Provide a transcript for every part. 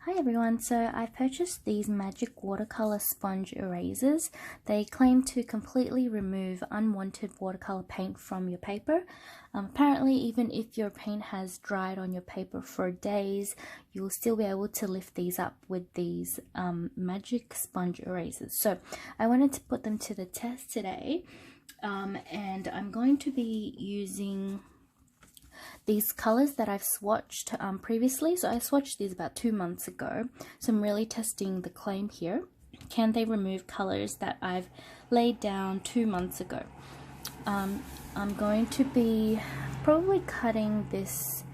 Hi everyone, so I purchased these magic watercolor sponge erasers. They claim to completely remove unwanted watercolor paint from your paper. Apparently, even if your paint has dried on your paper for days, you'll still be able to lift these up with these magic sponge erasers. So I wanted to put them to the test today, and I'm going to be using these colors that I've swatched previously. So I swatched these about 2 months ago, so I'm really testing the claim here. Can they remove colors that I've laid down 2 months ago? I'm going to be probably cutting this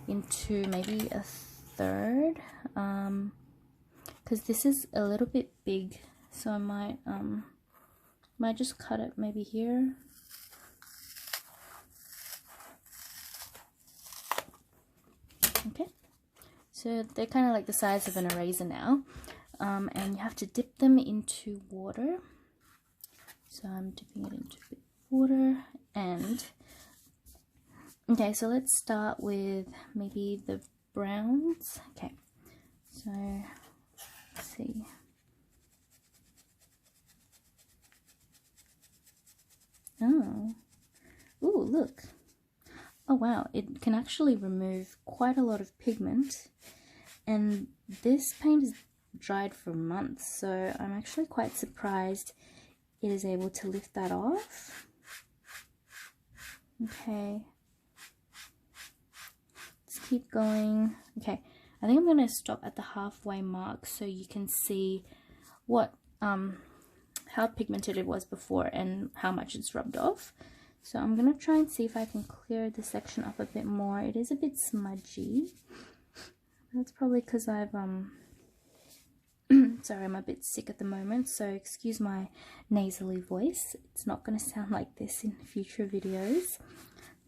into maybe a third, because this is a little bit big, so I might just cut it maybe here. Okay, so they're kind of like the size of an eraser now, and you have to dip them into water. So I'm dipping it into a bit of water, and okay, so let's start with maybe the browns. Okay, so let's see. Oh, ooh, look. Oh wow, it can actually remove quite a lot of pigment, and this paint is dried for months, so I'm actually quite surprised it is able to lift that off. Okay, let's keep going. Okay, I think I'm going to stop at the halfway mark so you can see what how pigmented it was before and how much it's rubbed off. So I'm going to try and see if I can clear this section up a bit more. It is a bit smudgy. That's probably because I've, sorry, I'm a bit sick at the moment, so excuse my nasally voice. It's not going to sound like this in future videos.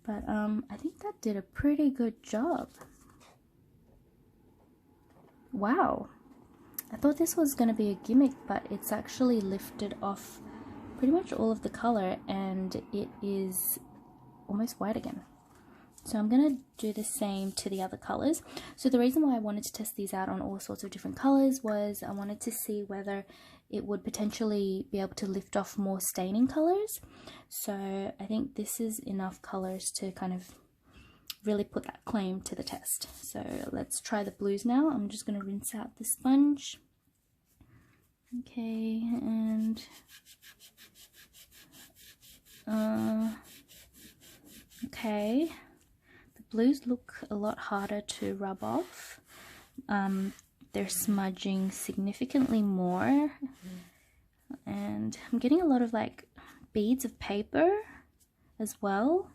But I think that did a pretty good job. Wow. I thought this was going to be a gimmick, but it's actually lifted off pretty much all of the color, and it is almost white again. So I'm gonna do the same to the other colors. So the reason why I wanted to test these out on all sorts of different colors was I wanted to see whether it would potentially be able to lift off more staining colors. So I think this is enough colors to kind of really put that claim to the test. So let's try the blues now. I'm just gonna rinse out the sponge. Okay, and okay, the blues look a lot harder to rub off. They're smudging significantly more, and I'm getting a lot of like beads of paper as well,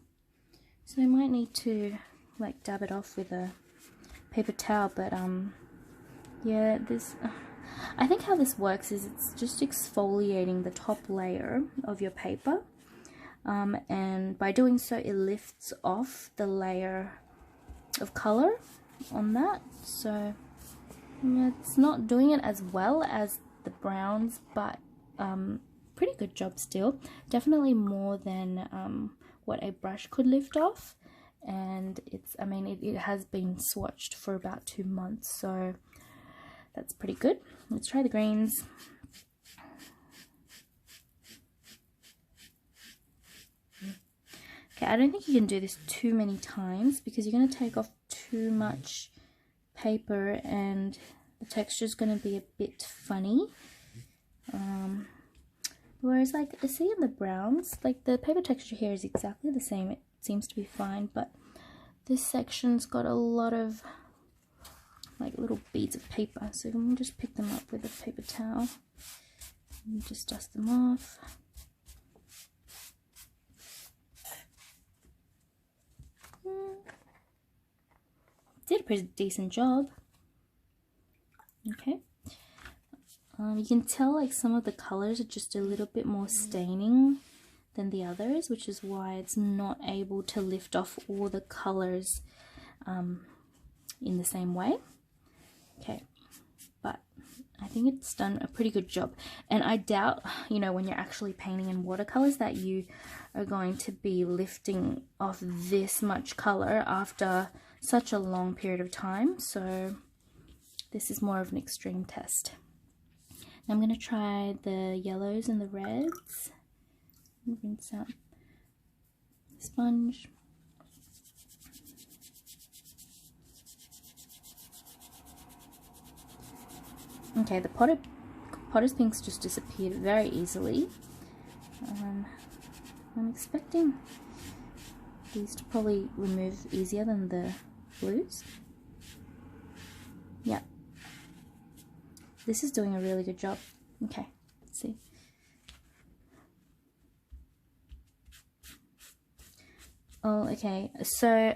so I might need to like dab it off with a paper towel. But yeah, this I think how this works is it's just exfoliating the top layer of your paper, and by doing so it lifts off the layer of color on that. So it's not doing it as well as the browns, but pretty good job still. Definitely more than what a brush could lift off, and it's, I mean, it has been swatched for about 2 months, so that's pretty good. Let's try the greens. Okay, I don't think you can do this too many times because you're going to take off too much paper and the texture is going to be a bit funny. Whereas like I see in the browns, like the paper texture here is exactly the same. It seems to be fine, but this section's got a lot of like little beads of paper, so I'm just pick them up with a paper towel and just dust them off. Did a pretty decent job. Okay, you can tell like some of the colors are just a little bit more staining than the others, which is why it's not able to lift off all the colors in the same way. Okay, but I think it's done a pretty good job, and I doubt, you know, when you're actually painting in watercolors that you are going to be lifting off this much color after such a long period of time. So this is more of an extreme test. Now I'm going to try the yellows and the reds. Rinse out the sponge. Okay, the potter's pinks just disappeared very easily. I'm expecting these to probably remove easier than the blues. Yeah, this is doing a really good job. Okay, let's see. Oh, okay, so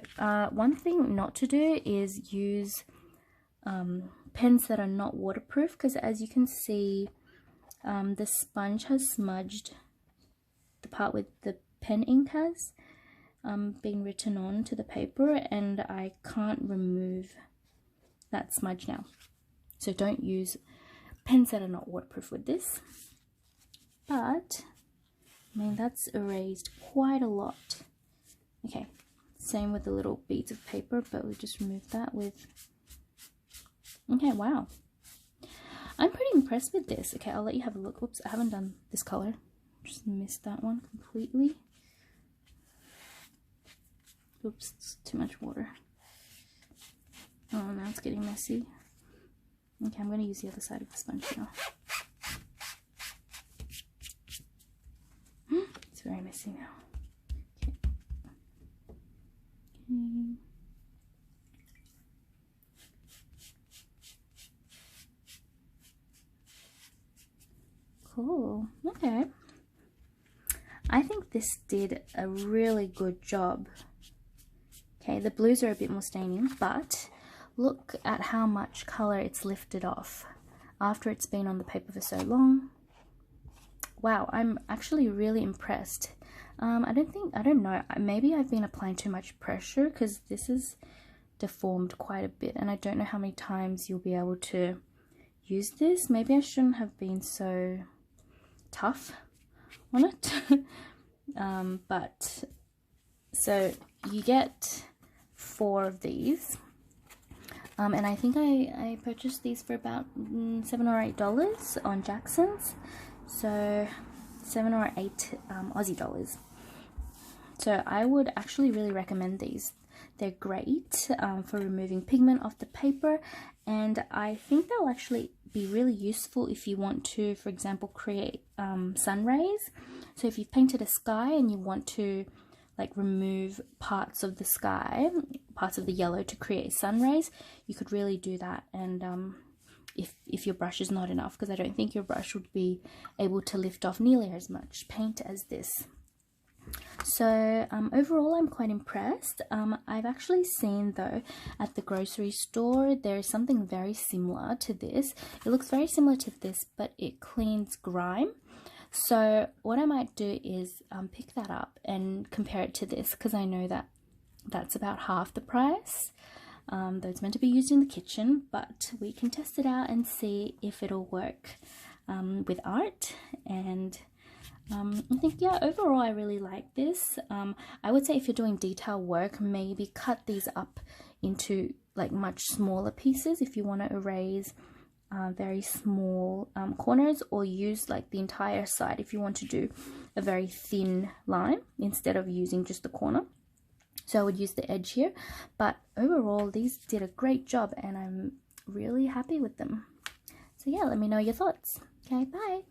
one thing not to do is use pens that are not waterproof, because as you can see, the sponge has smudged the part with the pen ink has been written on to the paper, and I can't remove that smudge now. So don't use pens that are not waterproof with this. But I mean, that's erased quite a lot. Okay, same with the little beads of paper, but we just removed that with... Okay, wow. I'm pretty impressed with this. Okay, I'll let you have a look. Whoops, I haven't done this color. Just missed that one completely. Oops, it's too much water. Oh, now it's getting messy. Okay, I'm going to use the other side of the sponge now. It's very messy now. Okay. Okay. Cool. Okay. I think this did a really good job. Okay, the blues are a bit more staining, but look at how much color it's lifted off after it's been on the paper for so long. Wow, I'm actually really impressed. I don't know, maybe I've been applying too much pressure, because this is deformed quite a bit, and I don't know how many times you'll be able to use this. Maybe I shouldn't have been so tough on it. But so you get 4 of these, and I think I purchased these for about $7 or $8 on Jackson's, so 7 or 8 Aussie dollars. So I would actually really recommend these. They're great for removing pigment off the paper, and I think they'll actually be really useful if you want to, for example, create sun rays. So if you've painted a sky and you want to like remove parts of the sky, parts of the yellow to create sun rays, you could really do that. And if your brush is not enough, because I don't think your brush would be able to lift off nearly as much paint as this. So overall, I'm quite impressed. I've actually seen, though, at the grocery store, there's something very similar to this. It looks very similar to this, but it cleans grime. So what I might do is pick that up and compare it to this, because I know that that's about half the price, though it's meant to be used in the kitchen, but we can test it out and see if it'll work with art. And I think, yeah, overall I really like this. I would say if you're doing detail work, maybe cut these up into like much smaller pieces if you want to erase very small corners, or use like the entire side if you want to do a very thin line instead of using just the corner. So I would use the edge here, but overall these did a great job and I'm really happy with them. So yeah, let me know your thoughts. Okay, bye.